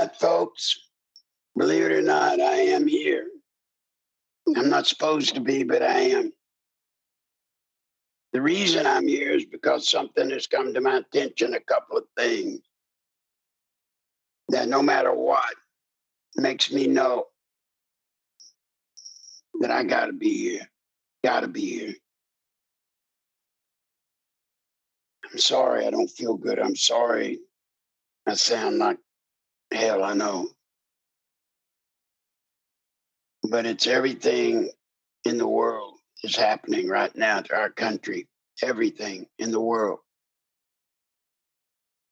right, folks. Believe it or not, I am here. I'm not supposed to be, but I am. The reason I'm here is because something has come to my attention, a couple of things that no matter what makes me know that I got to be here. Got to be here. I'm sorry, I don't feel good. I'm sorry. I sound like hell, I know. But it's everything in the world is happening right now to our country. Everything in the world.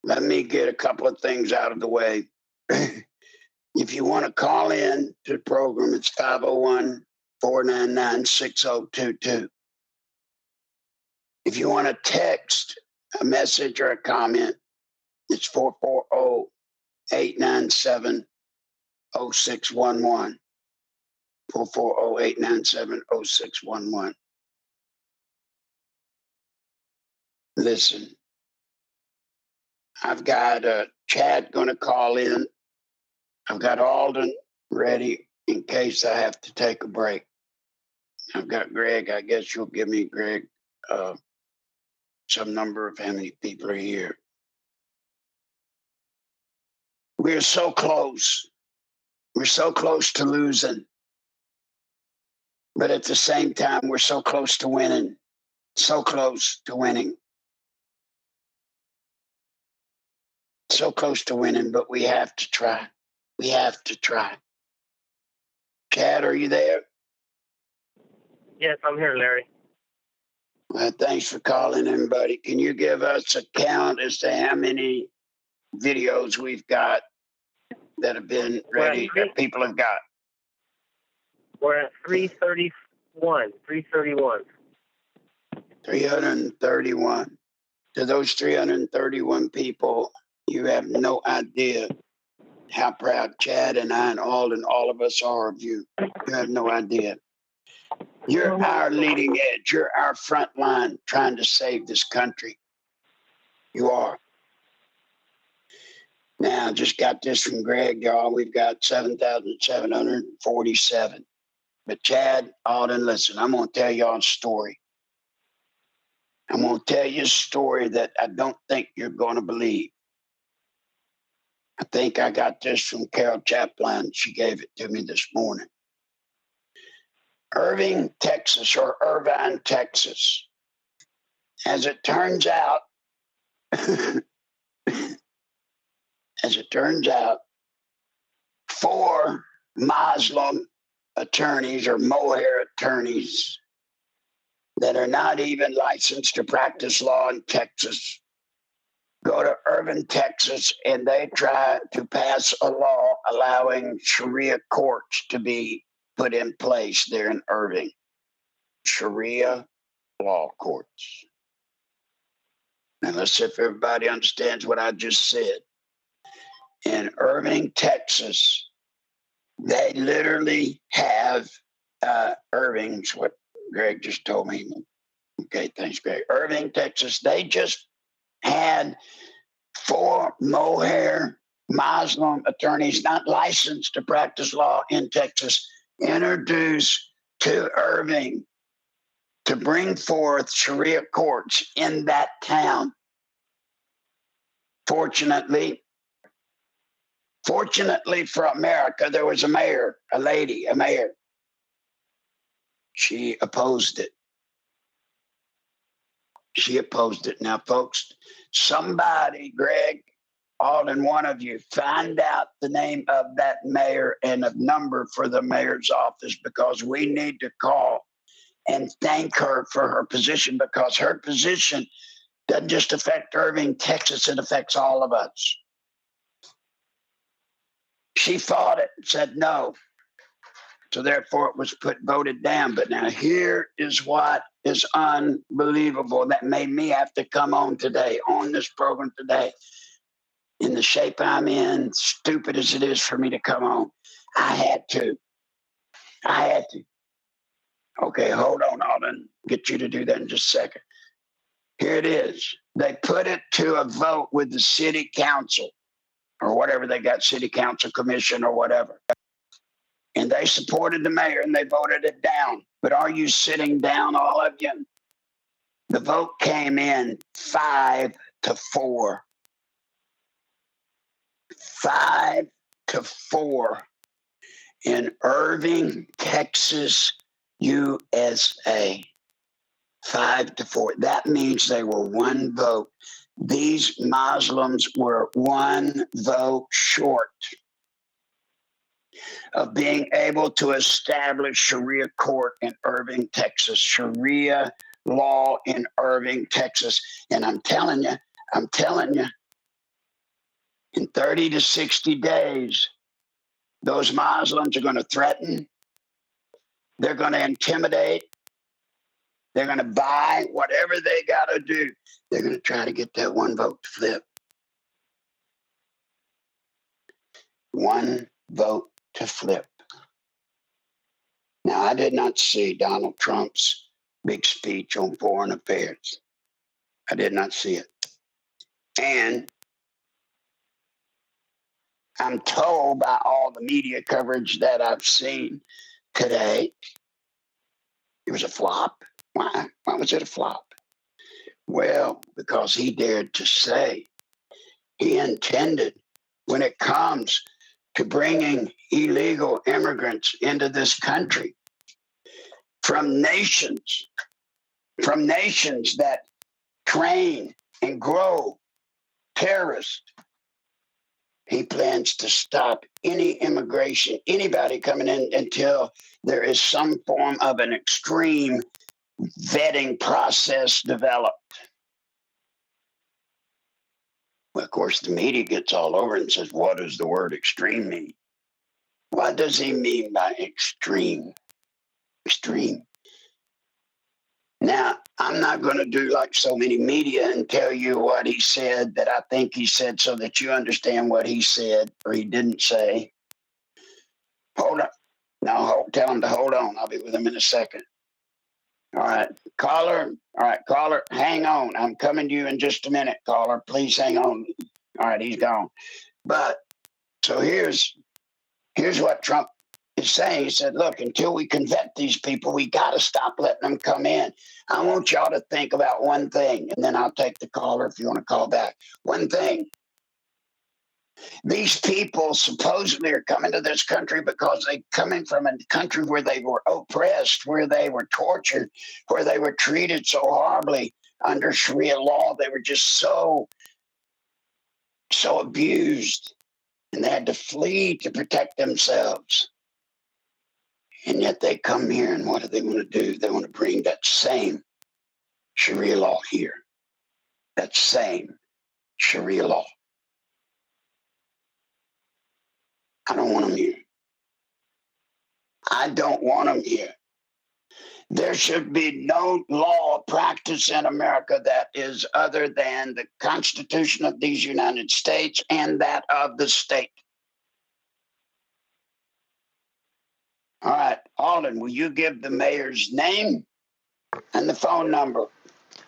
Let me get a couple of things out of the way. If you want to call in to the program, it's 501-499-6022. If you want to text a message or a comment, it's 440-897-0611. 440-897-0611. Listen, I've got Chad going to call in. I've got Alden ready in case I have to take a break. I've got Greg. I guess you'll give me, Greg, some number of how many people are here. We're so close. We're so close to losing. But at the same time, we're so close to winning. So close to winning. So close to winning, but we have to try. We have to try. Chad, are you there? Yes, I'm here, Larry. Well, thanks for calling in, buddy. Can you give us a count as to how many videos we've got that have been ready, that people have got? We're at 331. 331. 331. To those 331 people, you have no idea how proud Chad and I and Alden, all of us are of you. You have no idea. You're our leading edge. You're our front line trying to save this country. You are. Now, just got this from Greg, y'all. We've got 7,747. But Chad, Alden, listen, I'm going to tell y'all a story. I'm going to tell you a story that I don't think you're going to believe. I think I got this from Carol Chaplin. She gave it to me this morning. Irving, Texas, or Irvine, Texas. As it turns out, four Muslim attorneys or mohair attorneys that are not even licensed to practice law in Texas go to Irvine, Texas, and they try to pass a law allowing Sharia courts to be put in place there in Irving. Sharia law courts. Now let's see if everybody understands what I just said. In Irving, Texas, they literally have Irving's what Greg just told me. Okay, thanks, Greg. Irving, Texas, they just had four mohair Muslim attorneys not licensed to practice law in Texas introduced to Irving to bring forth Sharia courts in that town. Fortunately for America, there was a mayor. She opposed it. Now, folks, somebody, Greg, Alden, one of you, find out the name of that mayor and a number for the mayor's office, because we need to call and thank her for her position, because her position doesn't just affect Irving, Texas, it affects all of us. She fought it, said no. So therefore it was voted down. But now here is what is unbelievable that made me have to come on this program today. In the shape I'm in, stupid as it is for me to come on, I had to. Okay, hold on, Alden. Get you to do that in just a second. Here it is. They put it to a vote with the city council. or whatever they got, city council commission or whatever. And they supported the mayor and they voted it down. But are you sitting down, all of you? The vote came in 5-4. 5-4 in Irving, Texas, USA. 5-4. That means they were one vote. These Muslims were one vote short of being able to establish Sharia court in Irving, Texas, Sharia law in Irving, Texas. And I'm telling you, in 30 to 60 days, those Muslims are going to threaten, they're going to intimidate, they're going to buy whatever they got to do. They're going to try to get that one vote to flip. One vote to flip. Now, I did not see Donald Trump's big speech on foreign affairs. I did not see it. And I'm told by all the media coverage that I've seen today, it was a flop. Why? Why was it a flop? Well, because he dared to say he intended, when it comes to bringing illegal immigrants into this country from nations that train and grow terrorists, he plans to stop any immigration, anybody coming in, until there is some form of an extreme vetting process developed. Well, of course, the media gets all over it and says, what does the word extreme mean? What does he mean by extreme? Extreme. Now, I'm not going to do like so many media and tell you what he said that I think he said so that you understand what he said or he didn't say. Hold on. No, tell him to hold on. I'll be with him in a second. All right, caller. All right, caller, hang on. I'm coming to you in just a minute, caller. Please hang on. All right, he's gone. But so here's what Trump is saying. He said, look, until we can vet these people, we got to stop letting them come in. I want y'all to think about one thing, and then I'll take the caller if you want to call back. One thing. These people supposedly are coming to this country because they're coming from a country where they were oppressed, where they were tortured, where they were treated so horribly under Sharia law. They were just so abused, and they had to flee to protect themselves. And yet they come here, and what do they want to do? They want to bring that same Sharia law here. That same Sharia law. I don't want them here. I don't want them here. There should be no law or practice in America that is other than the Constitution of these United States and that of the state. All right, Alden, will you give the mayor's name and the phone number,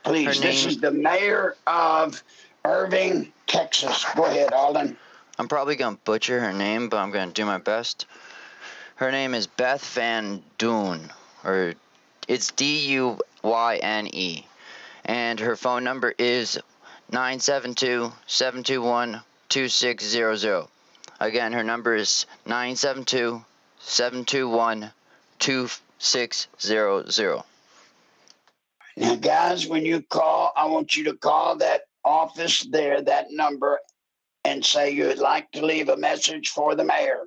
please? This is the mayor of Irving, Texas. Go ahead, Alden. I'm probably going to butcher her name, but I'm going to do my best. Her name is Beth Van Dune, or it's Duyne, and her phone number is 972-721-2600. Again, her number is 972-721-2600. Now, guys, when you call, I want you to call that office there, that number, and say you'd like to leave a message for the mayor.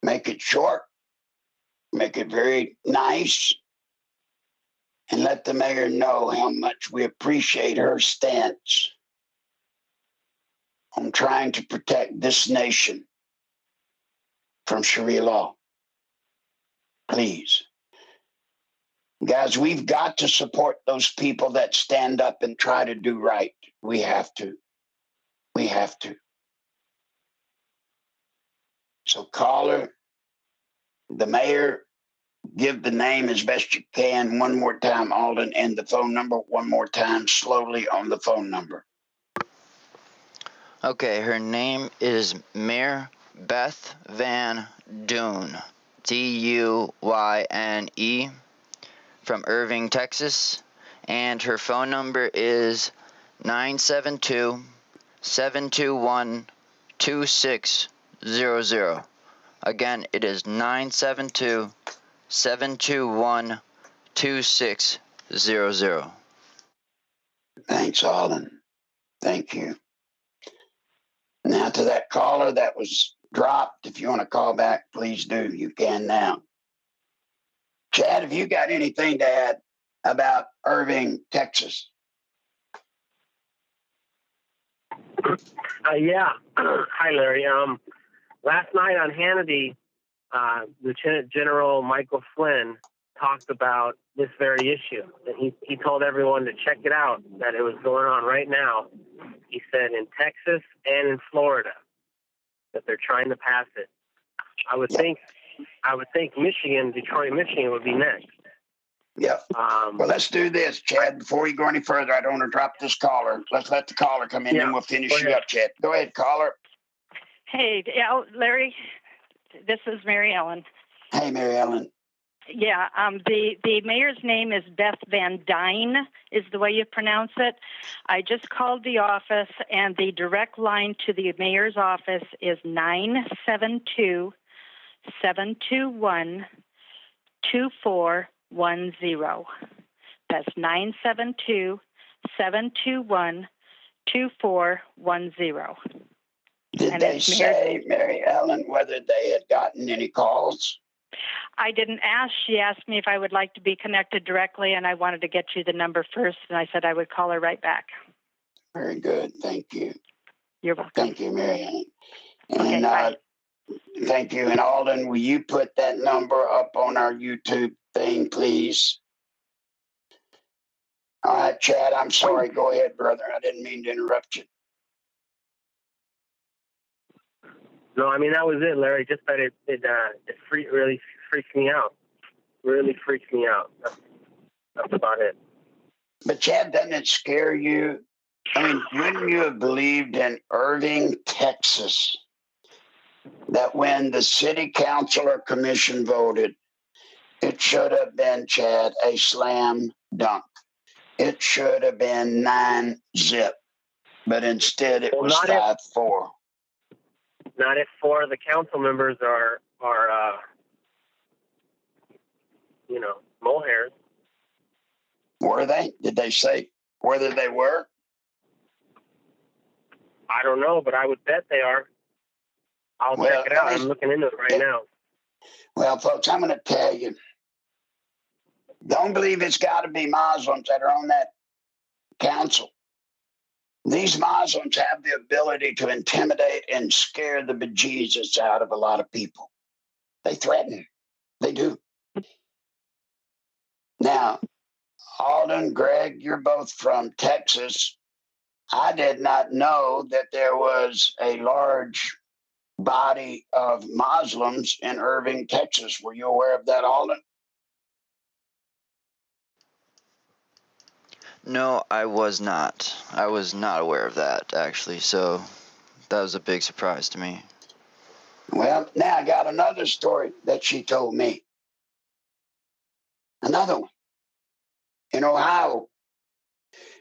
Make it short, make it very nice, and let the mayor know how much we appreciate her stance on trying to protect this nation from Sharia law. Please. Guys, we've got to support those people that stand up and try to do right. We have to. We have to. So caller, the mayor, give the name as best you can one more time, Alden, and the phone number one more time slowly on the phone number. Okay, her name is Mayor Beth Van Dune. Duyne, from Irving, Texas. And her phone number is 972-721-2600. Again, it is 972-721-2600. Thanks, Alden. Thank you. Now to that caller that was dropped, if you want to call back, please do. You can now. Chad, have you got anything to add about Irving, Texas? Yeah. Hi, Larry. Last night on Hannity, Lieutenant General Michael Flynn talked about this very issue. And he told everyone to check it out, that it was going on right now. He said in Texas and in Florida that they're trying to pass it. I would think Michigan, Detroit, Michigan would be next. Yep. Well, let's do this, Chad. Before you go any further, I don't want to drop this caller. Let's let the caller come in, and we'll finish you up, Chad. Go ahead, caller. Hey, Larry. This is Mary Ellen. Hey, Mary Ellen. Yeah, the mayor's name is Beth Van Dyne, is the way you pronounce it. I just called the office, and the direct line to the mayor's office is 972-721-2410. That's 972-721-2410. Did they say, Mary Ellen, whether they had gotten any calls? I didn't ask. She asked me if I would like to be connected directly, and I wanted to get you the number first, and I said I would call her right back. Very good. Thank you. You're welcome. Thank you, Mary Ellen. Okay, And bye. thank you. And Alden, will you put that number up on our YouTube thing, please? All right, Chad, I'm sorry. Go ahead, brother. I didn't mean to interrupt you. No, I mean, that was it, Larry. Just that it really freaks me out. Really freaks me out. That's about it. But Chad, doesn't it scare you? I mean, wouldn't you have believed in Irving, Texas, that when the city council or commission voted, it should have been, Chad, a slam dunk. It should have been 9-0, but instead it was 5-4. Not if 4 of the council members are mohairs. Were they? Did they say whether they were? I don't know, but I would bet they are. I'll check it out. I'm looking into it right now. Well, folks, I'm going to tell you, don't believe it's got to be Muslims that are on that council. These Muslims have the ability to intimidate and scare the bejesus out of a lot of people. They threaten. They do. Now, Alden, Greg, you're both from Texas. I did not know that there was a large body of Muslims in Irving, Texas. Were you aware of that, Alden? No, I was not. I was not aware of that, actually, so that was a big surprise to me. Well, now I got another story that she told me. Another one. In Ohio,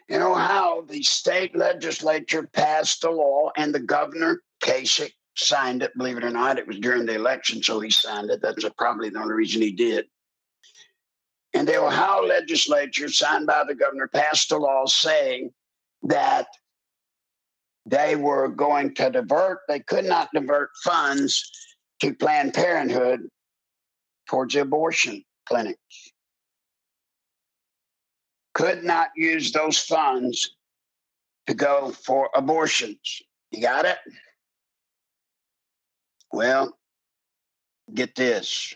the state legislature passed a law, and the governor, Kasich, signed it. Believe it or not, it was during the election, so he signed it. That's probably the only reason he did. And the Ohio legislature, signed by the governor, passed a law saying that they were going to they could not divert funds to Planned Parenthood towards abortion clinics. Could not use those funds to go for abortions. You got it? Well, get this.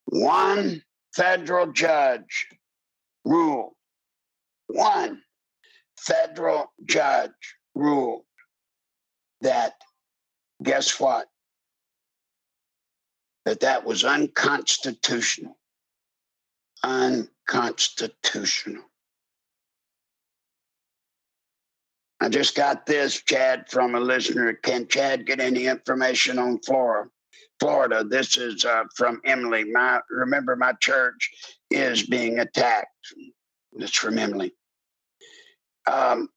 One federal judge ruled, that, guess what? That was unconstitutional. Unconstitutional. I just got this, Chad, from a listener. Can Chad get any information on Florida? This is from Emily. Remember, my church is being attacked. It's from Emily. Then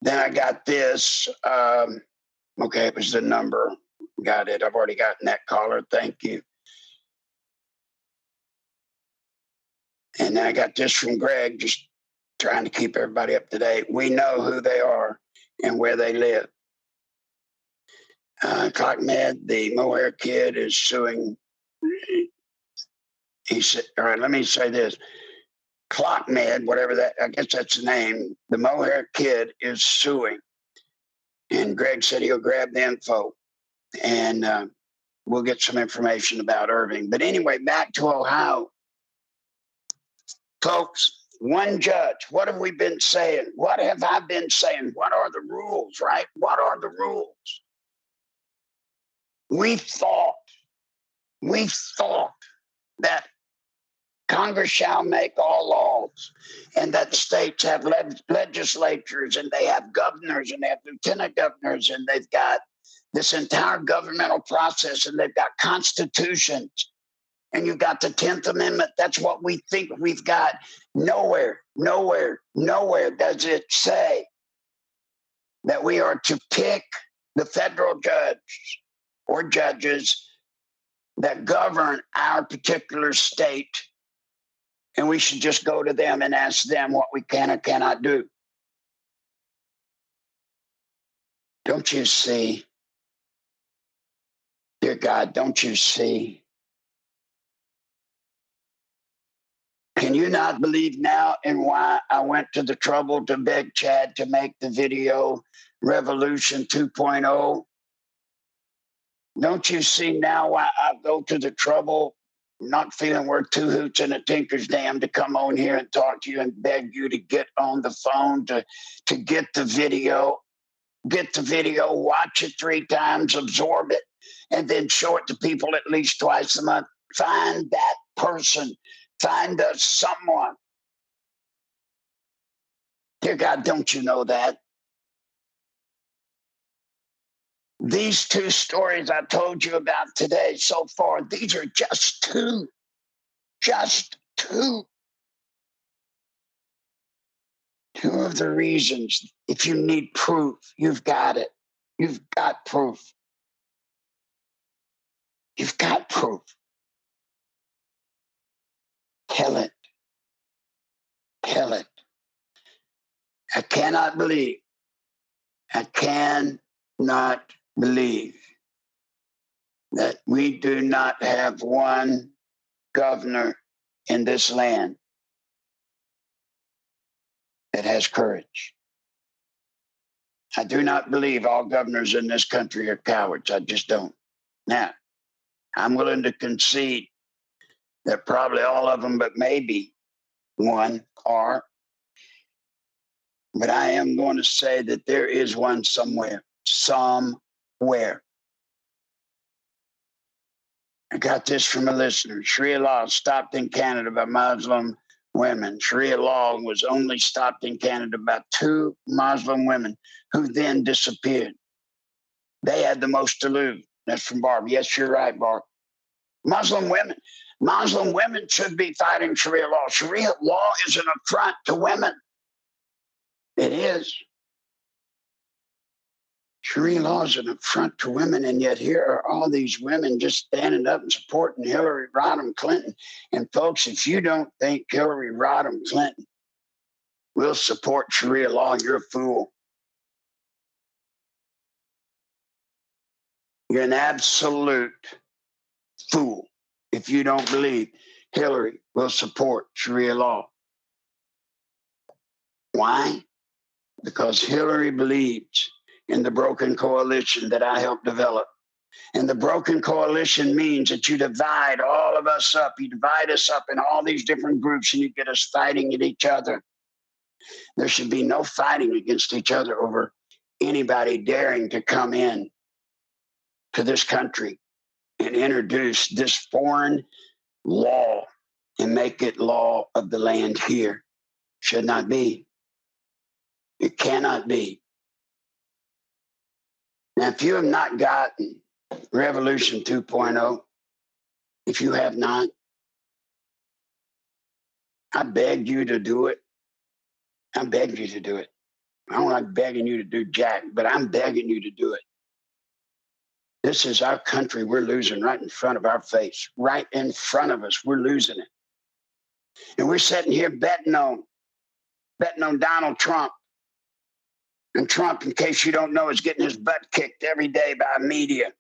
I got this. Okay, it was the number. Got it. I've already gotten that caller. Thank you. And then I got this from Greg, just trying to keep everybody up to date. We know who they are and where they live. Clockmed, the Mohair kid, is suing. He said, all right, let me say this. Clockmed, whatever that, I guess that's the name, the Mohair kid is suing. And Greg said he'll grab the info and we'll get some information about Irving. But anyway, back to Ohio. Folks, one judge. What have we been saying? What have I been saying? What are the rules, right? What are the rules? We thought that Congress shall make all laws and that states have legislatures and they have governors and they have lieutenant governors and they've got this entire governmental process and they've got constitutions and you've got the 10th Amendment. That's what we think we've got. Nowhere does it say that we are to pick the federal judge or judges that govern our particular state, and we should just go to them and ask them what we can or cannot do. Don't you see? Dear God, don't you see? Can you not believe now in why I went to the trouble to beg Chad to make the video Revolution 2.0? Don't you see now why I go to the trouble, not feeling worth two hoots and a tinker's dam, to come on here and talk to you and beg you to get on the phone to get the video, watch it 3 times, absorb it, and then show it to people at least twice a month. Find that person. Find us someone. Dear God, don't you know that? These 2 stories I told you about today so far, these are just 2. Just 2. 2 of the reasons. If you need proof, you've got it. You've got proof. You've got proof. Tell it. Tell it. I cannot believe that we do not have one governor in this land that has courage. I do not believe all governors in this country are cowards. I just don't. Now, I'm willing to concede that probably all of them, but maybe one are. But I am going to say that there is one somewhere. I got this from a listener. Sharia law stopped in Canada by Muslim women. Sharia law was only stopped in Canada by 2 Muslim women who then disappeared. They had the most to lose. That's from Barb. Yes, you're right, Barb. Muslim women should be fighting Sharia law. Sharia law is an affront to women. It is. Sharia law is an affront to women, and yet here are all these women just standing up and supporting Hillary Rodham Clinton. And folks, if you don't think Hillary Rodham Clinton will support Sharia law, you're a fool. You're an absolute fool if you don't believe Hillary will support Sharia law. Why? Because Hillary believes in the broken coalition that I helped develop. And the broken coalition means that you divide all of us up. You divide us up in all these different groups and you get us fighting at each other. There should be no fighting against each other over anybody daring to come in to this country and introduce this foreign law and make it law of the land here. Should not be. It cannot be. Now, if you have not gotten Revolution 2.0, if you have not, I beg you to do it. I beg you to do it. I don't like begging you to do jack, but I'm begging you to do it. This is our country we're losing right in front of our face. Right in front of us, we're losing it. And we're sitting here betting on Donald Trump. And Trump, in case you don't know, is getting his butt kicked every day by media.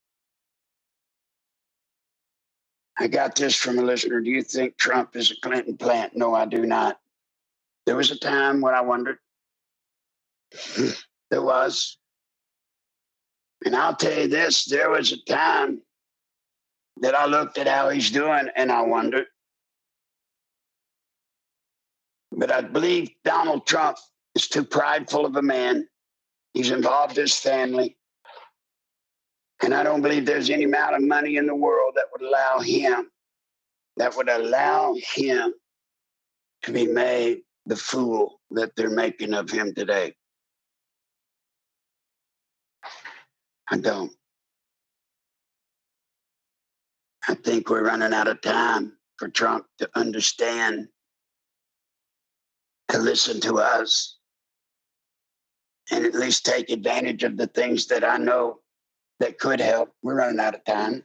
I got this from a listener. Do you think Trump is a Clinton plant? No, I do not. There was a time when I wondered. There was. And I'll tell you this, there was a time that I looked at how he's doing and I wondered. But I believe Donald Trump is too prideful of a man. He's involved his family. And I don't believe there's any amount of money in the world that would allow him to be made the fool that they're making of him today. I don't. I think we're running out of time for Trump to understand, to listen to us, and at least take advantage of the things that I know that could help. We're running out of time.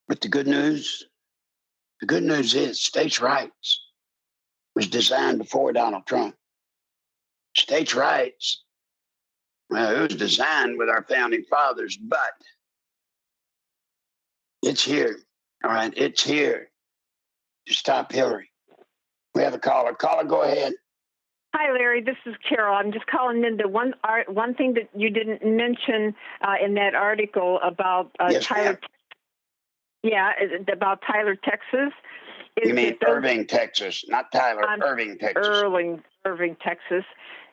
But the good news is states' rights was designed before Donald Trump. States' rights, well, it was designed with our founding fathers, but it's here. All right, it's here to stop Hillary. We have a caller. Caller, go ahead. Hi, Larry. This is Carol. I'm just calling into one thing that you didn't mention in that article about Yes, Tyler. ma'am. Yeah, about Tyler, Texas. You mean Irving, Texas, not Tyler. Irving, Texas. Irving, Texas.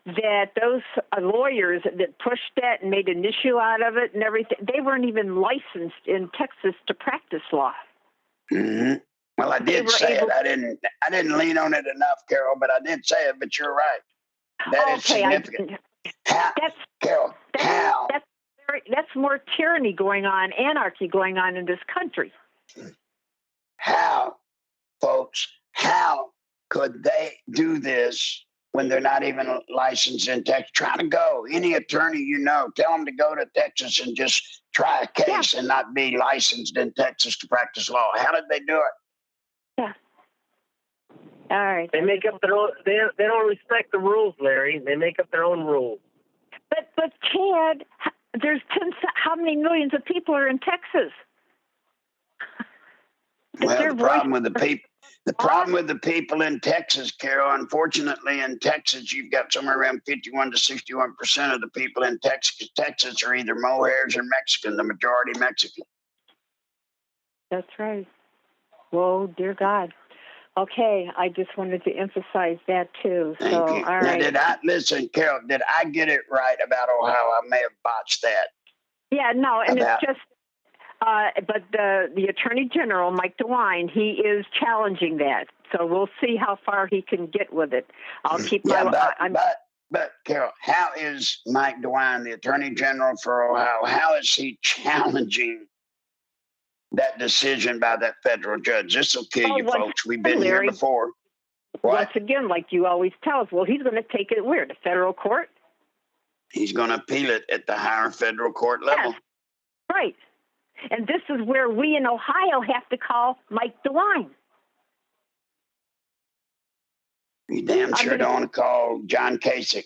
That those lawyers that pushed that and made an issue out of it and everything, they weren't even licensed in Texas to practice law. Mm-hmm. Well, I did say it. I didn't lean on it enough, Carol, but I did say it. But you're right. That is significant. Carol, how? That's more tyranny going on, anarchy going on in this country. How, folks? How could they do this when they're not even licensed in Texas? Try to go. Any attorney you know, tell them to go to Texas and just try a case and not be licensed in Texas to practice law. How did they do it? Yeah. All right. They make up their own. They don't respect the rules, Larry. They make up their own rules. But Chad, there's how many millions of people are in Texas? Well, the problem with the people in Texas, Carol, unfortunately in Texas, you've got somewhere around 51 to 61% of the people in Texas are either mohairs or Mexican, the majority Mexican. That's right. Whoa, dear God. Okay, I just wanted to emphasize that too. Thank you. All right. Now, listen, Carol, did I get it right about Ohio? I may have botched that. Yeah, no, and it's just, but the Attorney General, Mike DeWine, he is challenging that. So we'll see how far he can get with it. I'll keep But Carol, how is Mike DeWine, the Attorney General for Ohio, how is he challenging that decision by that federal judge? This will kill you, folks. We've been here before. What? Once again, like you always tell us, well, he's going to take it where? To federal court? He's going to appeal it at the higher federal court level. Yes. Right. And this is where we in Ohio have to call Mike DeWine. You damn sure don't want to call John Kasich.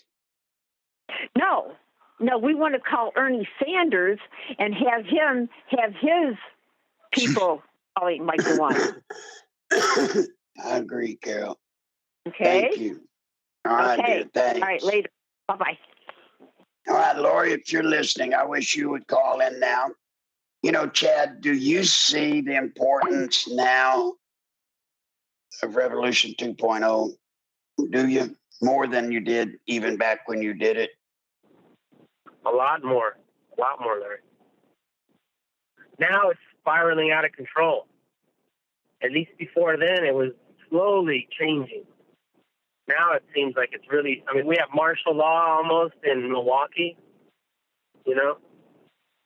No, we want to call Ernie Sanders and have his people calling Mike DeWine. I agree, Carol. Okay. Thank you. All right, dear, thanks. All right, later. Bye-bye. All right, Lori, if you're listening, I wish you would call in now. You know, Chad, do you see the importance now of Revolution 2.0? Do you? More than you did even back when you did it? A lot more, Larry. Now it's spiraling out of control. At least before then, it was slowly changing. Now now it seems like it's really, I mean, we have martial law almost in Milwaukee, you know?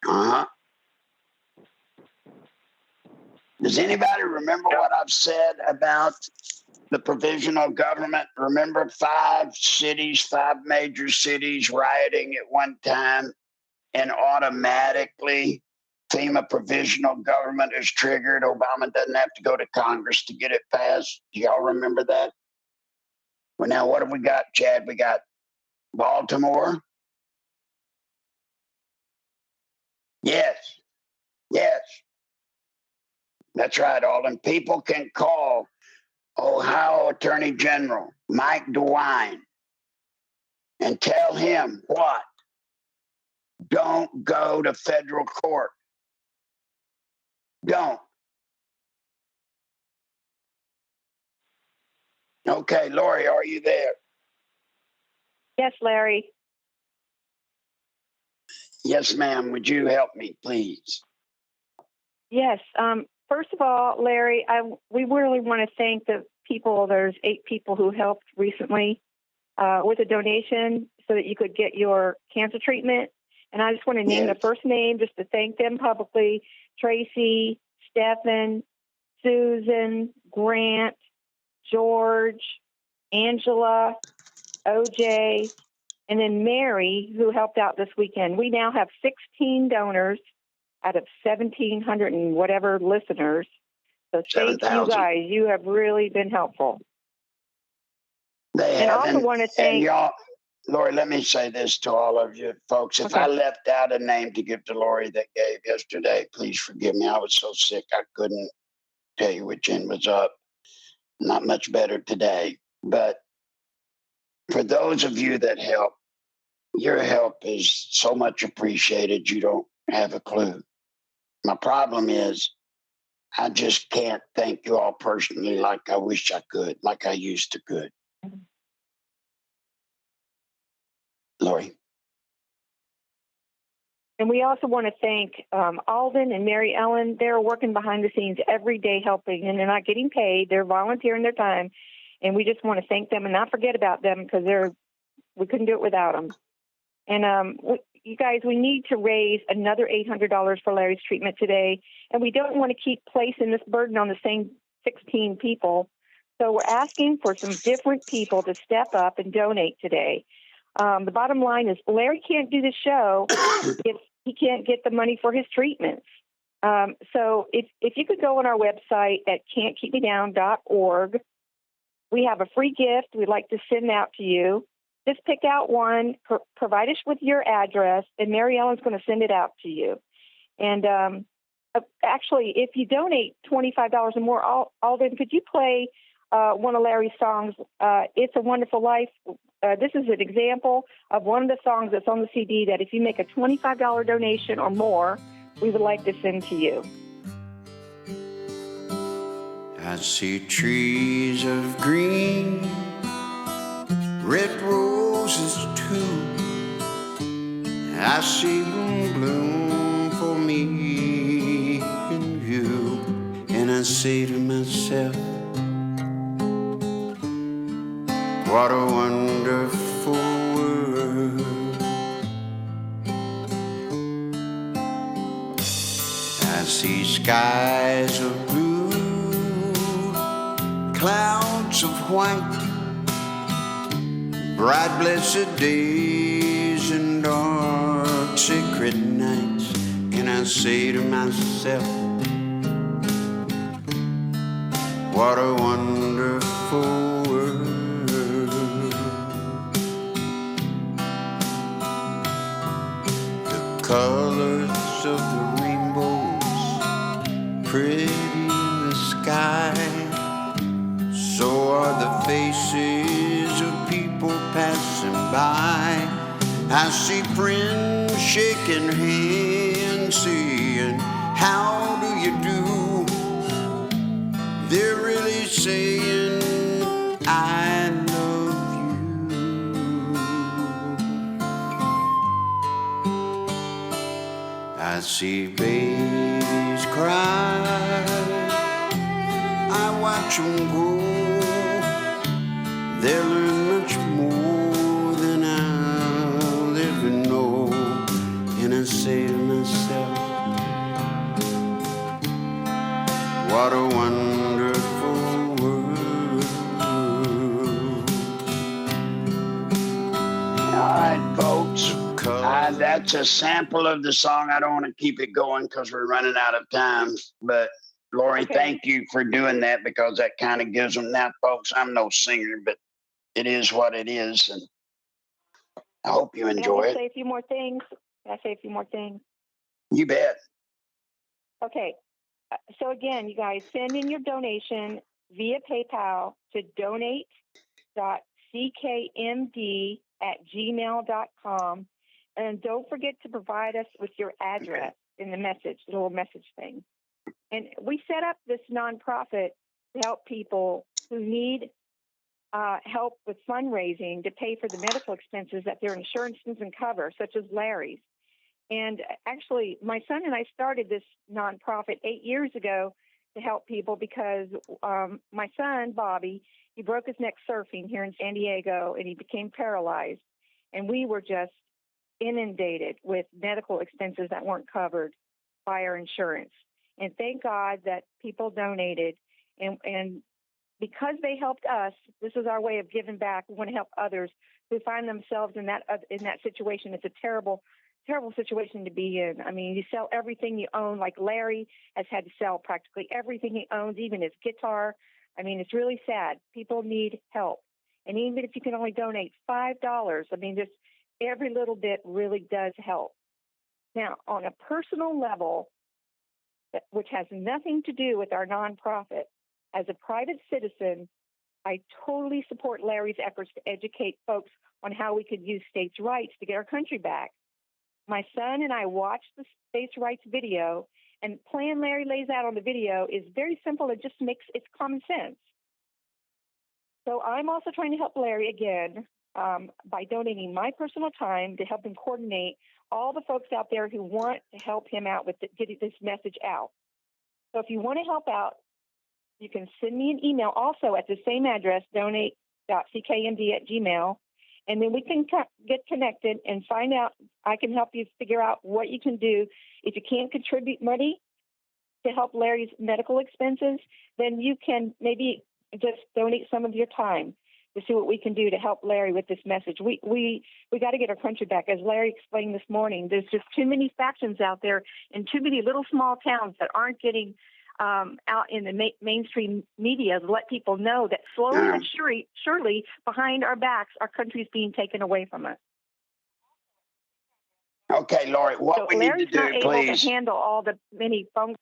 Uh-huh. Does anybody remember what I've said about the provisional government? Remember 5 major cities rioting at one time, and automatically FEMA provisional government is triggered. Obama doesn't have to go to Congress to get it passed. Do y'all remember that? Well, now what have we got, Chad? We got Baltimore. Yes. That's right, Alden. People can call Ohio Attorney General Mike DeWine and tell him what? Don't go to federal court. Don't. Okay, Lori, are you there? Yes, Larry. Yes, ma'am. Would you help me, please? Yes. First of all, Larry, we really want to thank the people. There's 8 people who helped recently with a donation so that you could get your cancer treatment. And I just want to name the first name just to thank them publicly: Tracy, Stephen, Susan, Grant, George, Angela, OJ, and then Mary, who helped out this weekend. We now have 16 donors out of 1,700 and whatever listeners. So thank you guys. You have really been helpful. And I also want to thank y'all. Lori, let me say this to all of you folks. If I left out a name to give to Lori that gave yesterday, please forgive me. I was so sick I couldn't tell you which end was up. Not much better today. But for those of you that help, your help is so much appreciated. You don't have a clue. My problem is I just can't thank you all personally like I wish I could, like I used to could. Lori. And we also want to thank Alden and Mary Ellen. They're working behind the scenes every day helping, and they're not getting paid. They're volunteering their time, and we just want to thank them and not forget about them because we couldn't do it without them. And you guys, we need to raise another $800 for Larry's treatment today, and we don't want to keep placing this burden on the same 16 people. So we're asking for some different people to step up and donate today. The bottom line is Larry can't do the show if he can't get the money for his treatments. So if you could go on our website at can'tkeepmedown.org, we have a free gift we'd like to send out to you. Just pick out one, provide us with your address, and Mary Ellen's going to send it out to you. And actually, if you donate $25 or more, Alden, could you play one of Larry's songs, It's a Wonderful Life? This is an example of one of the songs that's on the CD that if you make a $25 donation or more, we would like to send to you. I see trees of green, red roses too. I see them bloom for me and you. And I say to myself, what a wonderful world. I see skies of blue, clouds of white, bright blessed days and dark sacred nights. And I say to myself, what a wonderful world. Colors of the rainbows, pretty in the sky. So are the faces of people passing by. I see friends shaking hands, saying, how do you do? They're really saying, I love you. I see babies cry, I watch them grow. They learn That's a sample of the song. I don't want to keep it going because we're running out of time. But Lori, Okay. thank you for doing that because that kind of gives them. Now, folks, I'm no singer, but it is what it is, and I hope you enjoy Can I it. say a few more things? You bet. Okay. So again, you guys send in your donation via PayPal to donate.ckmd@gmail.com. And don't forget to provide us with your address in the message, the little message thing. And we set up this nonprofit to help people who need help with fundraising to pay for the medical expenses that their insurance doesn't cover, such as Larry's. And actually, my son and I started this nonprofit 8 years ago to help people because my son, Bobby, he broke his neck surfing here in San Diego and he became paralyzed. And we were just inundated with medical expenses that weren't covered by our insurance. And thank God that people donated. And because they helped us, this is our way of giving back. We want to help others who find themselves in that situation. It's a terrible situation to be in. I mean, you sell everything you own, like Larry has had to sell practically everything he owns, even his guitar. I mean, it's really sad. People need help. And even if you can only donate $5, I mean, just every little bit really does help. Now, on a personal level, which has nothing to do with our nonprofit, as a private citizen, I totally support Larry's efforts to educate folks on how we could use states' rights to get our country back. My son and I watched the states' rights video, and the plan Larry lays out on the video is very simple. It just it's common sense. So I'm also trying to help Larry again by donating my personal time to help him coordinate all the folks out there who want to help him out with getting this message out. So if you want to help out, you can send me an email also at the same address, donate.ckmd@gmail, and then we can get connected and find out. I can help you figure out what you can do. If you can't contribute money to help Larry's medical expenses, then you can maybe just donate some of your time to see what we can do to help Larry with this message. We got to get our country back. As Larry explained this morning, there's just too many factions out there and too many little small towns that aren't getting out in the mainstream media to let people know that slowly but surely behind our backs, our country's being taken away from us. Okay, Lori, what we Larry's need to do, not able please. to handle all the many phone.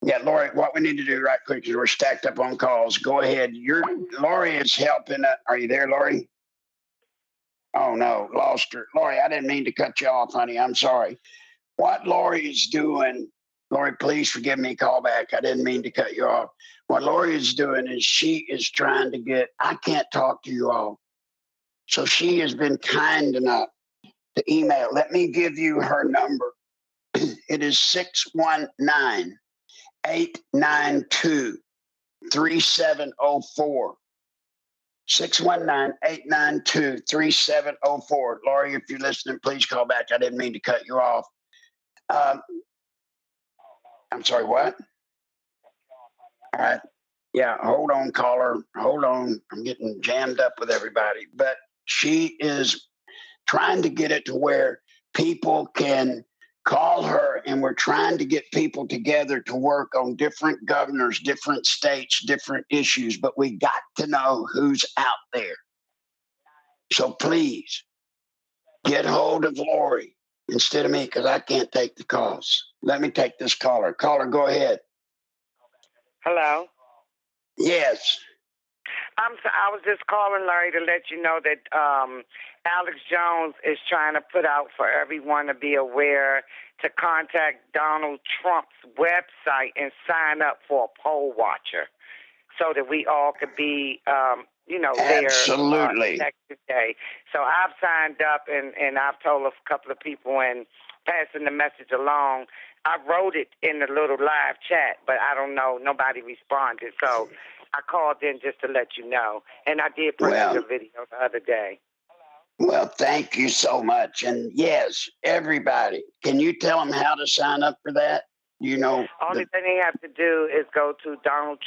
Yeah, Lori, what we need to do right quick, because we're stacked up on calls. Go ahead. Lori is helping. Are you there, Lori? Oh, no, lost her. Lori, I didn't mean to cut you off, honey. I'm sorry. What Lori is doing, Lori, please forgive me, call back. I didn't mean to cut you off. What Lori is doing is she is trying to I can't talk to you all. So she has been kind enough to email. Let me give you her number. It is 619-892-3704. 619-892-3704. Lori, if you're listening, please call back. I didn't mean to cut you off. I'm sorry, what? All right. Yeah, hold on, caller. Hold on. I'm getting jammed up with everybody. But she is trying to get it to where people can call her, and we're trying to get people together to work on different governors, different states, different issues. But we got to know who's out there. So please get hold of Lori instead of me, because I can't take the calls. Let me take this caller. Caller, go ahead. Hello. Yes. I was just calling, Larry, to let you know that Alex Jones is trying to put out for everyone to be aware to contact Donald Trump's website and sign up for a poll watcher so that we all could be, Absolutely. there next day. So I've signed up and I've told a couple of people and passing the message along. I wrote it in the little live chat, but I don't know. Nobody responded. So I called in just to let you know. And I did post a video the other day. Well, thank you so much. And yes, everybody, can you tell them how to sign up for that? Only thing they have to do is go to Donald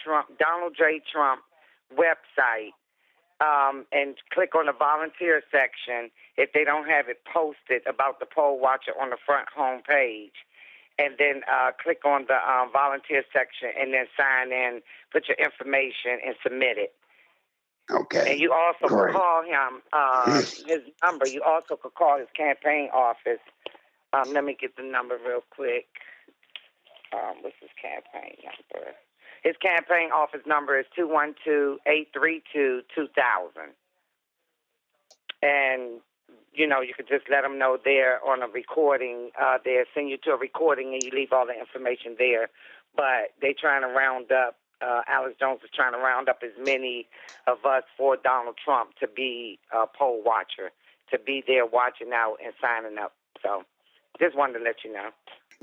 J. Trump website and click on the volunteer section if they don't have it posted about the poll watcher on the front home page. And then click on the volunteer section and then sign in, put your information, and submit it. Okay. And you also Great. could call him, his number. You also could call his campaign office. Let me get the number real quick. What's his campaign number? His campaign office number is 212-832-2000. And, you know, you could just let them know there on a recording. They'll send you to a recording and you leave all the information there. But they trying to round up, Alex Jones is trying to round up as many of us for Donald Trump to be a poll watcher, to be there watching out and signing up. So just wanted to let you know.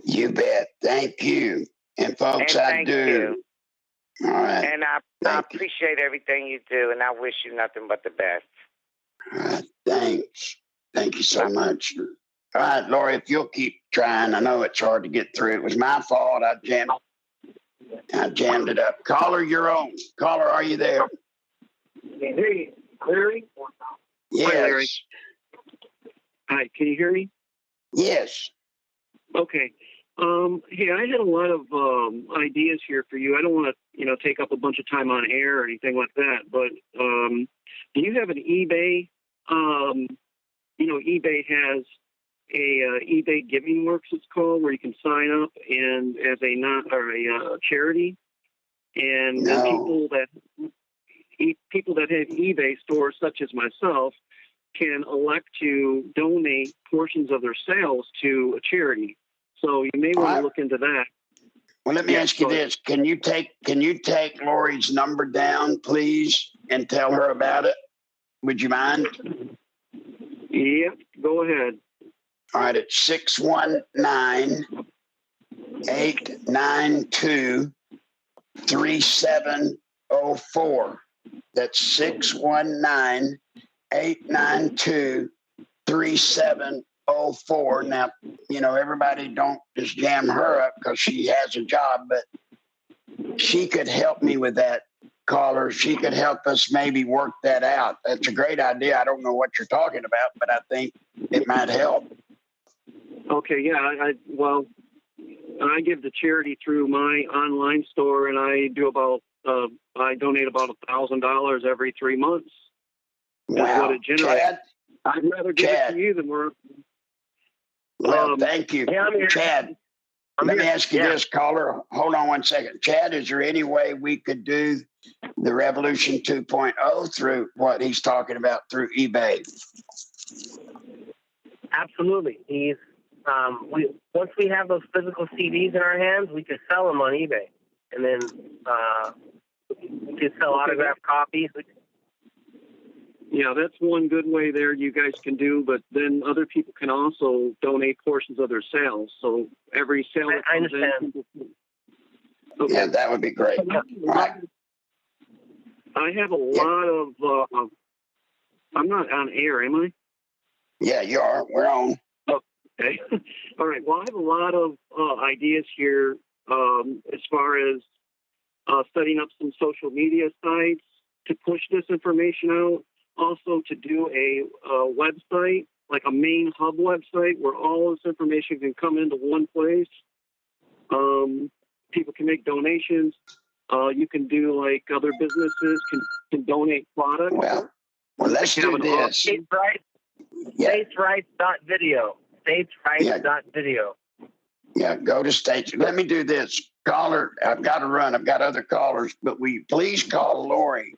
You bet. Thank you. And folks, And I thank do. you. All right. And I appreciate everything you do, and I wish you nothing but the best. All right. Thanks. Thank you so much. All right, Lori, if you'll keep trying, I know it's hard to get through. It was my fault. I jammed it up. Caller, you're on. Caller, are you there? Hey, Larry? Yes. Hi, Larry. Hi, can you hear me? Yes. Okay. Hey, I had a lot of ideas here for you. I don't want to, take up a bunch of time on air or anything like that, but do you have an eBay? eBay has a eBay Giving Works, it's called, where you can sign up and as a charity, and then people that have eBay stores, such as myself, can elect to donate portions of their sales to a charity. So you may want to look into that. Well, let me ask you this: Can you take Lori's number down, please, and tell her about it? Would you mind? Yep. Go ahead. All right, it's 619-892-3704. That's 619-892-3704. Now, everybody don't just jam her up because she has a job, but she could help me with that, caller. She could help us maybe work that out. That's a great idea. I don't know what you're talking about, but I think it might help. Okay, yeah. I give the charity through my online store, and I do I donate about $1,000 every 3 months. Wow, what it generates. Chad. I'd rather give it to you than we're. Well, thank you, Chad. Let me ask you this, caller. Hold on 1 second, Chad. Is there any way we could do the Revolution 2.0 through what he's talking about through eBay? Absolutely. Once we have those physical CDs in our hands, we can sell them on eBay, and then we can sell autographed copies. Yeah, that's one good way there you guys can do, but then other people can also donate portions of their sales. So every sale that I comes understand. in. Okay. Yeah, that would be great. Right. I have a lot of. I'm not on air, am I? Yeah, you are. We're on. Okay. All right. Well, I have a lot of ideas here as far as setting up some social media sites to push this information out. Also, to do a website, like a main hub website, where all this information can come into one place. People can make donations. You can do like other businesses can donate products. Well, let's do this. States' rights. Yeah. Statesrights.video. Statesrights.video. Yeah, go to states. Let me do this. Caller, I've got to run. I've got other callers, but will you please call Lori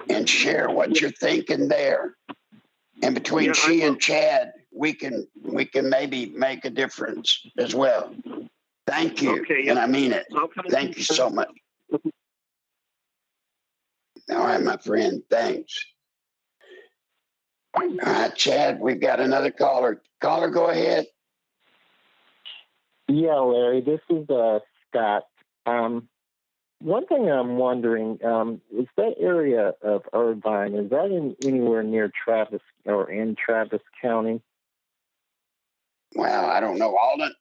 and share what you're thinking there? And between she and Chad, we can maybe make a difference as well. Thank you. Okay, and I mean it. Thank you so much. All right, my friend. Thanks. All right, Chad, we've got another caller. Caller, go ahead. Yeah, Larry, this is Scott. One thing I'm wondering, is that area of Irvine, is that anywhere near Travis or in Travis County? Well, I don't know. Alden?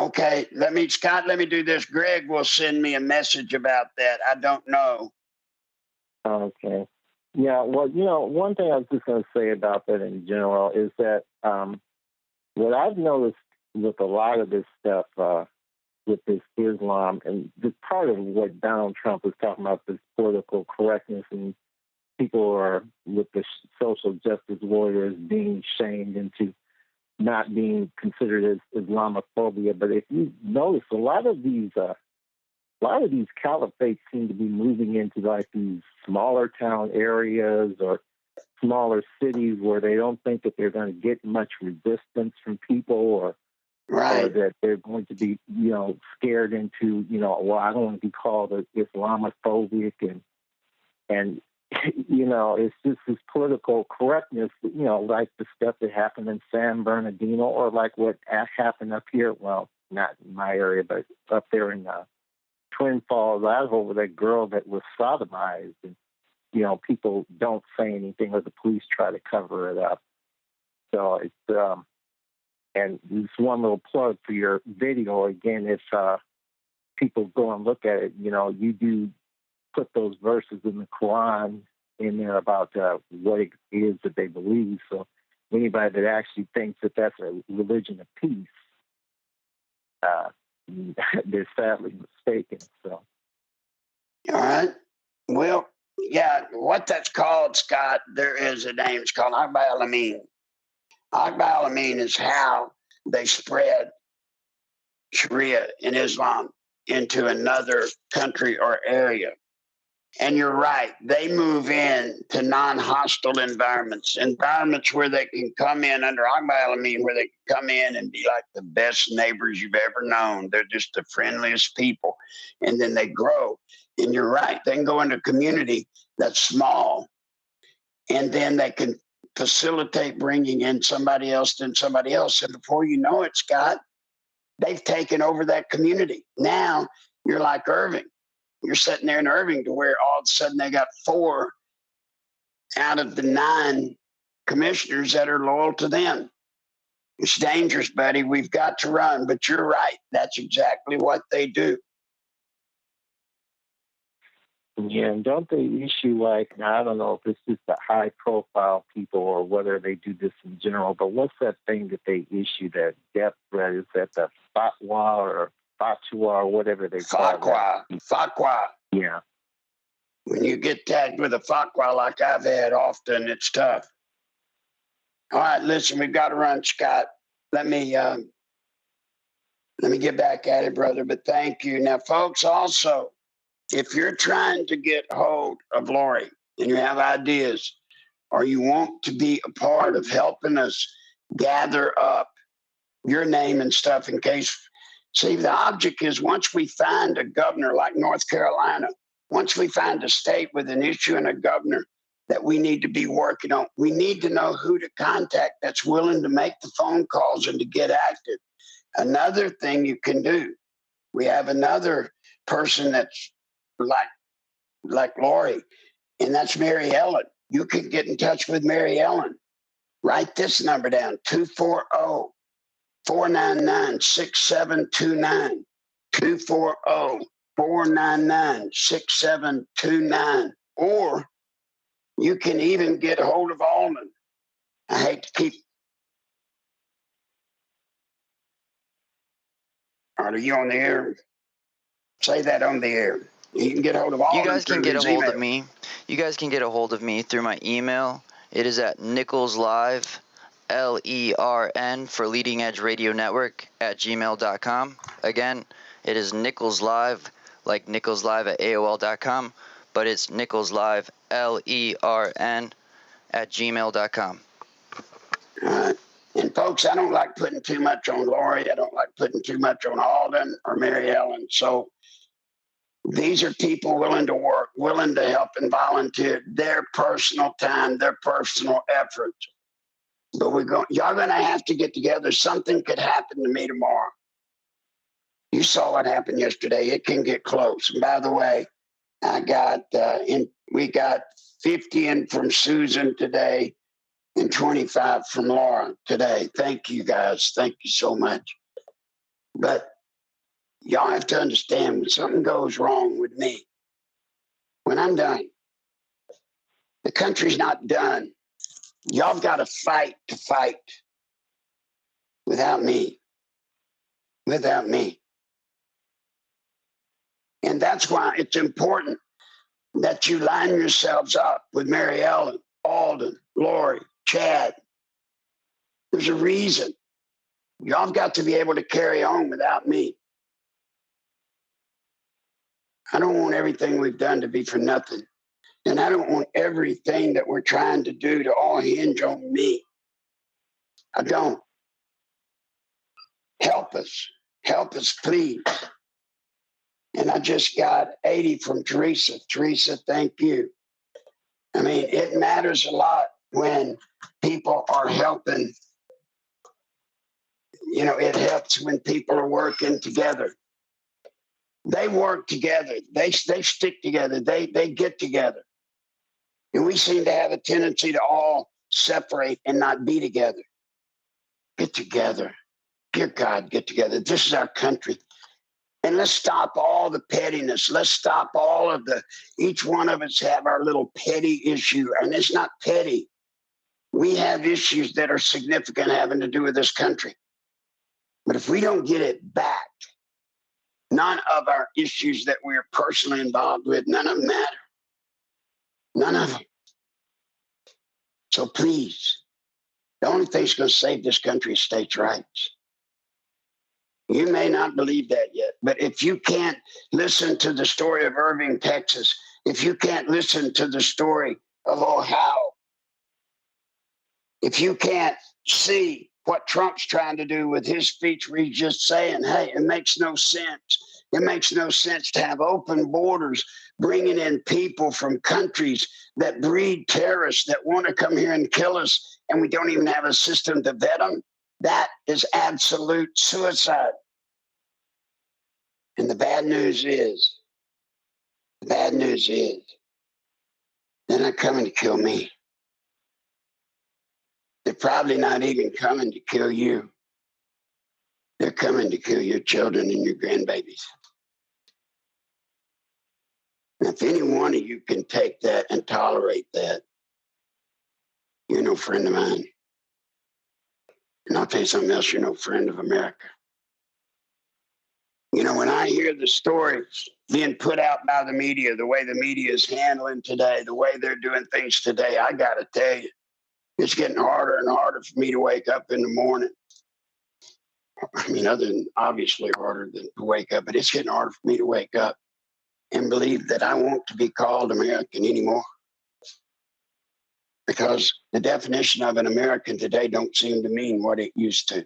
Okay, Scott, let me do this. Greg will send me a message about that. I don't know. Okay. Yeah, well, one thing I was just going to say about that in general is that what I've noticed with a lot of this stuff, with this Islam, and this part of what Donald Trump was talking about, this political correctness, and people are, with the social justice warriors, being shamed into not being considered as Islamophobia. But if you notice, a lot of these caliphates seem to be moving into like these smaller town areas or smaller cities where they don't think that they're going to get much resistance from people, or that they're going to be, scared into, well, I don't want to be called Islamophobic, and it's just this political correctness, like the stuff that happened in San Bernardino, or like what happened up here. Well, not in my area, but up there in Twin Falls, Idaho, with that girl that was sodomized, and people don't say anything, or the police try to cover it up. So it's and this one little plug for your video again. If people go and look at it, you do put those verses in the Quran in there about what it is that they believe. So anybody that actually thinks that that's a religion of peace, they're sadly mistaken. So, all right. Well, yeah, what that's called, Scott, there is a name. It's called Akbar al-Amin. Akbar al-Amin is how they spread Sharia in Islam into another country or area. And you're right. They move in to non-hostile environments where they can come in under Akbar al-Amin, where they can come in and be like the best neighbors you've ever known. They're just the friendliest people. And then they grow. And you're right. They can go into a community that's small, and then they can facilitate bringing in somebody else. And before you know it, Scott, they've taken over that community. Now you're like Irving. You're sitting there in Irving, to where all of a sudden they got 4 out of the 9 commissioners that are loyal to them. It's dangerous, buddy. We've got to run. But you're right. That's exactly what they do. Yeah, and don't they issue, like, now, I don't know if it's just the high-profile people or whether they do this in general, but what's that thing that they issue, that death threat? Is that the fatwa or fatwa or whatever they call it? Fatwa. Yeah. When you get tagged with a fatwa like I've had often, it's tough. All right, listen, we've got to run, Scott. Let me get back at it, brother, but thank you. Now, folks, also, if you're trying to get hold of Lori and you have ideas, or you want to be a part of helping us gather up your name and stuff in case, see, the object is, once we find a governor like North Carolina, once we find a state with an issue and a governor that we need to be working on, we need to know who to contact that's willing to make the phone calls and to get active. Another thing you can do, we have another person that's like Lori, and that's Mary Ellen. You can get in touch with Mary Ellen. Write this number down, 240-499-6729. 240-499-6729. Or you can even get a hold of Alden. I hate to keep. Are you on the air? Say that on the air. You can get a hold of Alden. You guys can get a hold of email. me. You guys can get a hold of me through my email. It is at Nichols Live, LERN for Leading Edge Radio Network at gmail.com. Again, it is Nichols Live, like Nichols Live at AOL.com, but it's Nichols Live, LERN at gmail.com. And folks, I don't like putting too much on Lori. I don't like putting too much on Alden or Mary Ellen. So these are people willing to work, willing to help and volunteer their personal time, their personal efforts. But y'all going to have to get together. Something could happen to me tomorrow. You saw what happened yesterday. It can get close. And by the way, we got 50 in from Susan today and 25 from Laura today. Thank you, guys. Thank you so much. But y'all have to understand when something goes wrong with me, when I'm done, the country's not done. Y'all got to fight without me. Without me. And that's why it's important that you line yourselves up with Mary Ellen, Alden, Lori, Chad. There's a reason. Y'all got to be able to carry on without me. I don't want everything we've done to be for nothing. And I don't want everything that we're trying to do to all hinge on me. I don't. Help us. Help us, please. And I just got 80 from Teresa. Teresa, thank you. I mean, it matters a lot when people are helping. You know, it helps when people are working together. They work together. They stick together. They get together. And we seem to have a tendency to all separate and not be together. Get together. Dear God, get together. This is our country. And let's stop all the pettiness. Let's stop all of each one of us have our little petty issue. And it's not petty. We have issues that are significant having to do with this country. But if we don't get it back, none of our issues that we're personally involved with, none of them matter. None of them. So please, the only thing that's going to save this country is states' rights. You may not believe that yet, but if you can't listen to the story of Irving, Texas, if you can't listen to the story of Ohio, if you can't see what Trump's trying to do with his speech where he's just saying, hey, it makes no sense. It makes no sense to have open borders, bringing in people from countries that breed terrorists that want to come here and kill us, and we don't even have a system to vet them. That is absolute suicide. And the bad news is, they're not coming to kill me. They're probably not even coming to kill you. They're coming to kill your children and your grandbabies. And if any one of you can take that and tolerate that, you're no friend of mine. And I'll tell you something else, you're no friend of America. You know, when I hear the stories being put out by the media, the way the media is handling today, the way they're doing things today, I got to tell you, it's getting harder and harder for me to wake up in the morning. I mean, other than obviously harder than to wake up, but it's getting harder for me to wake up and believe that I want to be called American anymore. Because the definition of an American today don't seem to mean what it used to.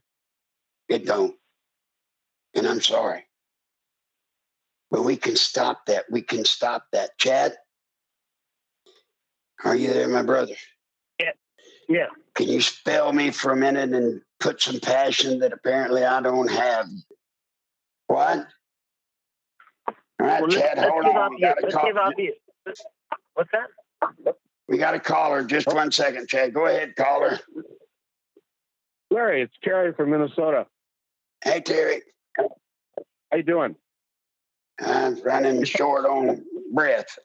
It don't. And I'm sorry. But we can stop that. We can stop that. Chad, are you there, my brother? Yeah. Can you spell me for a minute and put some passion that apparently I don't have? What? All right, well, Chad, hold on. We got to call. What's that? We got a caller. Just 1 second, Chad. Go ahead, caller. Larry, it's Terry from Minnesota. Hey, Terry. How you doing? I'm running short on breath.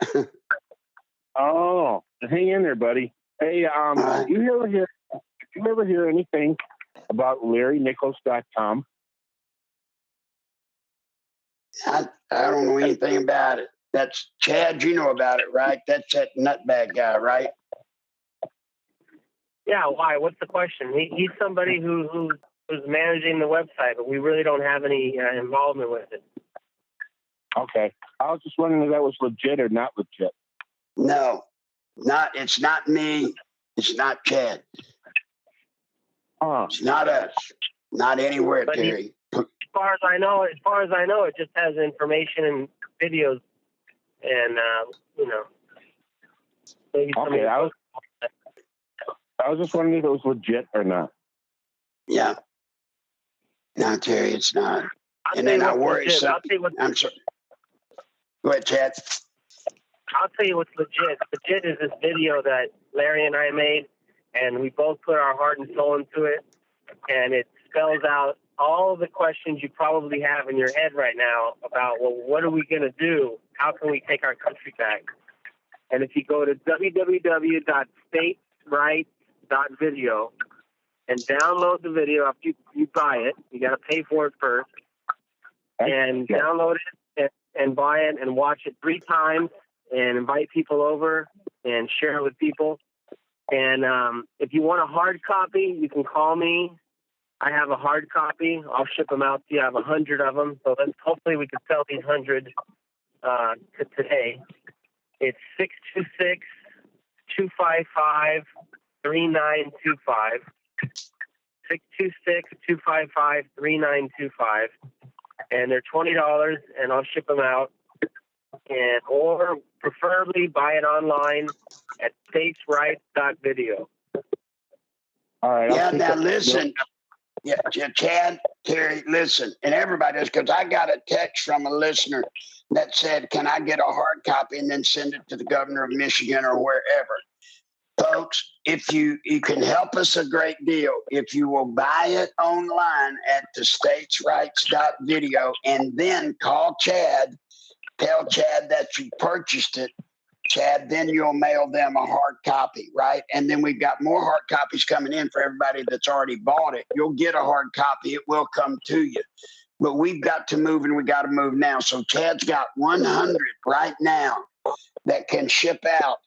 Oh, hang in there, buddy. Hey, you ever hear anything about LarryNichols.com? I don't know anything about it. That's Chad, you know about it, right? That's that nutbag guy, right? Yeah, why? What's the question? He's somebody who's managing the website, but we really don't have any involvement with it. Okay. I was just wondering if that was legit or not legit. No, it's not me. It's not Chad. It's not us. Not anywhere, but Terry. As far as I know, it just has information and videos, and maybe some. Okay, I was just wondering if it was legit or not. Yeah. No, Terry, it's not. And then I worry. I'm sorry. Go ahead, Chad. I'll tell you what's legit. Legit is this video that Larry and I made, and we both put our heart and soul into it, and it spells out all the questions you probably have in your head right now about, well, what are we going to do? How can we take our country back? And if you go to www.statesrights.video and download the video after you buy it, you got to pay for it first, and download it and buy it and watch it 3 times and invite people over and share it with people. And if you want a hard copy, you can call me. I have a hard copy. I'll ship them out to you. I have 100 of them. So hopefully we can sell these 100 today. It's 626-255-3925. 626-255-3925. And they're $20, and I'll ship them out. Or preferably buy it online at statesrights.video. All right. Yeah, now listen. Yeah, Chad, Terry, listen, and everybody else, because I got a text from a listener that said, can I get a hard copy and then send it to the governor of Michigan or wherever? Folks, if you can help us a great deal, if you will buy it online at the statesrights.video and then call Chad, tell Chad that you purchased it, Chad, then you'll mail them a hard copy, right? And then we've got more hard copies coming in for everybody that's already bought it. You'll get a hard copy. It will come to you. But we've got to move, and we got to move now. So Chad's got 100 right now that can ship out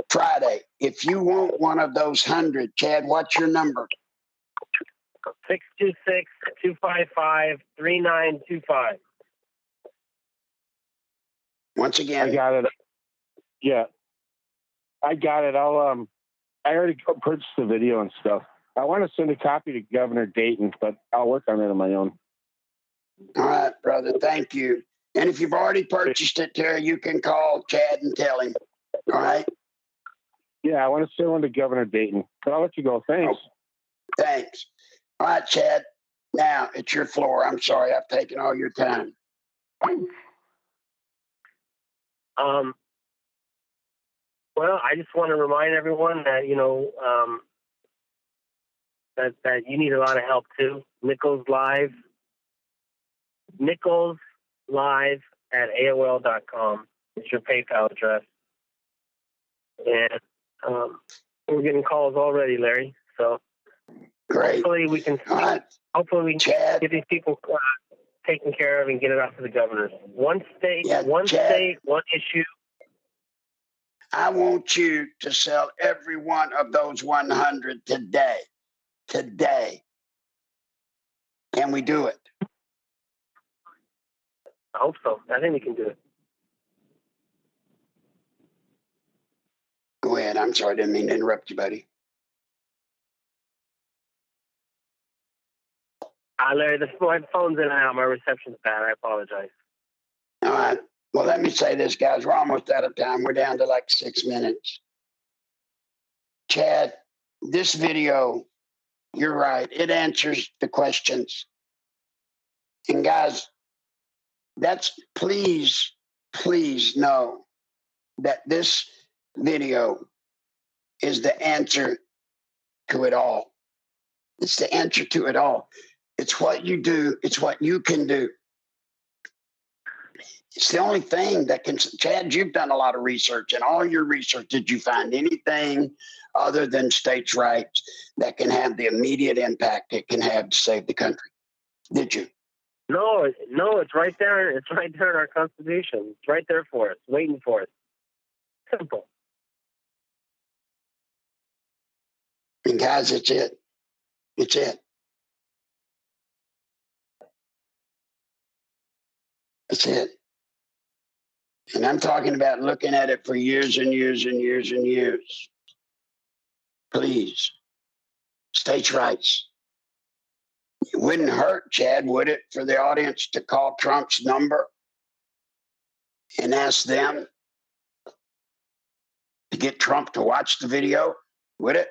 Friday. If you want one of those 100, Chad, what's your number? 626-255-3925. Once again. I got it. Yeah, I got it. I already purchased the video and stuff. I want to send a copy to Governor Dayton, but I'll work on it on my own. All right, brother. Thank you. And if you've already purchased it, Terry, you can call Chad and tell him. All right? Yeah, I want to send one to Governor Dayton, but I'll let you go. Thanks. Oh, thanks. All right, Chad. Now it's your floor. I'm sorry I've taken all your time. Well, I just want to remind everyone that, that you need a lot of help too. Nichols Live at AOL.com. It's your PayPal address. And we're getting calls already, Larry. So great. Hopefully we can Chad, get these people taken care of and get it out to the governors. One state, Chad, one issue. I want you to sell every one of those 100 today. Today. Can we do it? I hope so. I think we can do it. Go ahead. I'm sorry. I didn't mean to interrupt you, buddy. Larry, my phone's in and out. My reception's bad. I apologize. All right. Well, let me say this, guys. We're almost out of time. We're down to like 6 minutes. Chad, this video, you're right. It answers the questions. And guys, please know that this video is the answer to it all. It's the answer to it all. It's what you do. It's what you can do. It's the only thing that can, Chad, you've done a lot of research. In all your research, did you find anything other than states' rights that can have the immediate impact it can have to save the country? Did you? No, it's right there. It's right there in our Constitution. It's right there for us, waiting for us. Simple. And guys, it's it. It's it. That's it. And I'm talking about looking at it for years and years and years and years. Please, states' rights. It wouldn't hurt, Chad, would it, for the audience to call Trump's number and ask them to get Trump to watch the video? Would it?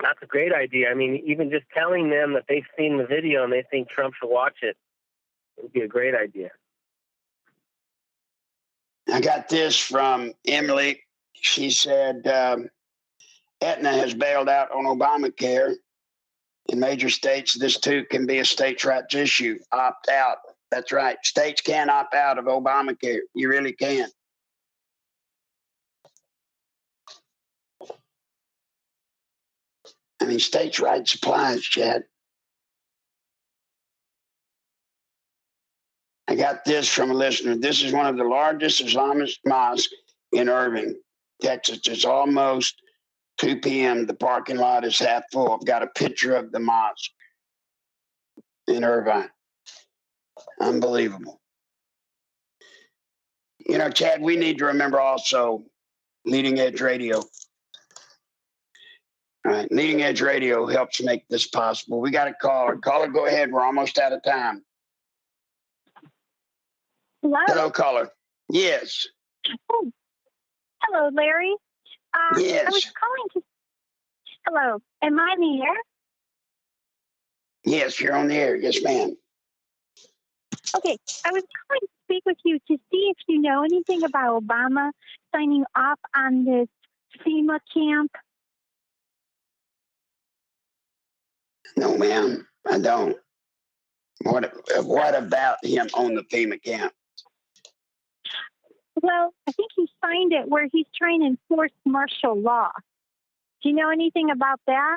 That's a great idea. I mean, even just telling them that they've seen the video and they think Trump should watch it would be a great idea. I got this from Emily. She said, Aetna has bailed out on Obamacare. In major states, this too can be a states' rights issue. Opt out. That's right. States can opt out of Obamacare. You really can. I mean, states' rights applies, Chad. I got this from a listener. This is one of the largest Islamist mosques in Irving, Texas. It's almost 2 p.m. The parking lot is half full. I've got a picture of the mosque in Irvine. Unbelievable. You know, Chad, we need to remember also Leading Edge Radio. All right, Leading Edge Radio helps make this possible. We got a caller. Caller, go ahead. We're almost out of time. Hello? Hello, caller. Yes. Oh, hello, Larry. Yes. I was calling to. Hello. Am I in the air? Yes, you're on the air. Yes, ma'am. Okay. I was calling to speak with you to see if you know anything about Obama signing off on this FEMA camp. No, ma'am, I don't. What about him on the FEMA camp? Well, I think he signed it where he's trying to enforce martial law. Do you know anything about that?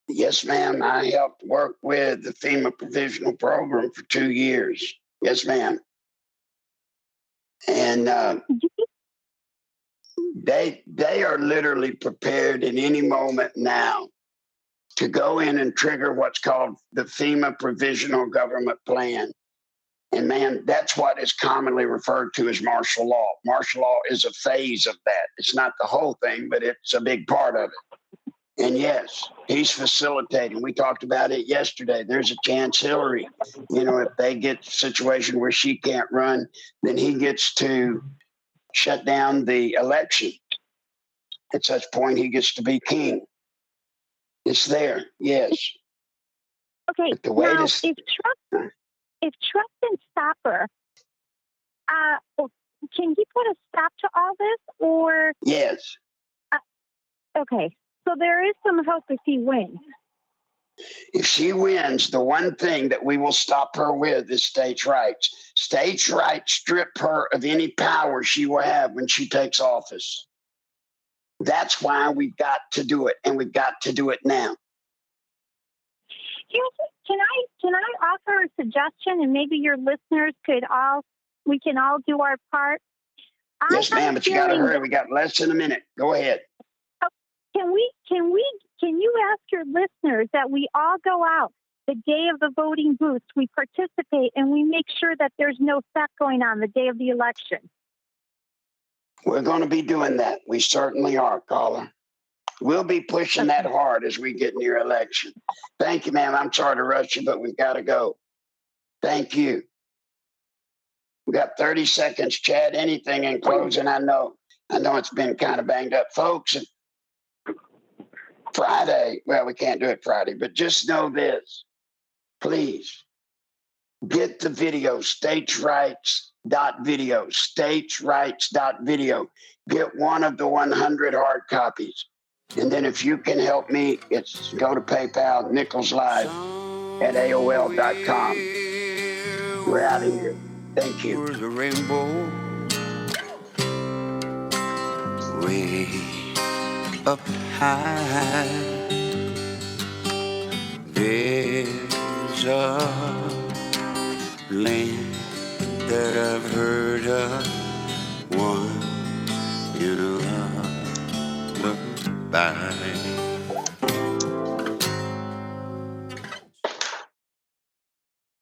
Yes, ma'am. I helped work with the FEMA provisional program for 2 years. Yes, ma'am. And they are literally prepared at any moment now to go in and trigger what's called the FEMA provisional government plan. And man, that's what is commonly referred to as martial law. Martial law is a phase of that. It's not the whole thing, but it's a big part of it. And yes, he's facilitating. We talked about it yesterday. There's a chance Hillary, you know, if they get a situation where she can't run, then he gets to shut down the election. At such point, he gets to be king. It's there, yes. Okay, But the way now, to... if Trump can stop her, can he put a stop to all this, or? Yes. Okay, so there is some hope if he wins. If she wins, the one thing that we will stop her with is states' rights. States' rights strip her of any power she will have when she takes office. That's why we've got to do it, and we've got to do it now. Can I offer a suggestion, and maybe your listeners we can all do our part? Yes, ma'am, but you got to hurry. We got less than a minute. Go ahead. Can you ask your listeners that we all go out the day of the voting booths, we participate, and we make sure that there's no theft going on the day of the election? We're going to be doing that. We certainly are, caller. We'll be pushing that hard as we get near election. Thank you, ma'am. I'm sorry to rush you, but we've got to go. Thank you. We got 30 seconds, Chad. Anything in closing? I know it's been kind of banged up, folks. Friday, well, we can't do it Friday, but just know this. Please get the video, statesrights.video, statesrights.video. Get one of the 100 hard copies. And then if you can help me, go to PayPal, Nichols Live at AOL.com. We're out of here. Thank you. The rainbow way up high. There's a land that I've heard of, one in a lullaby.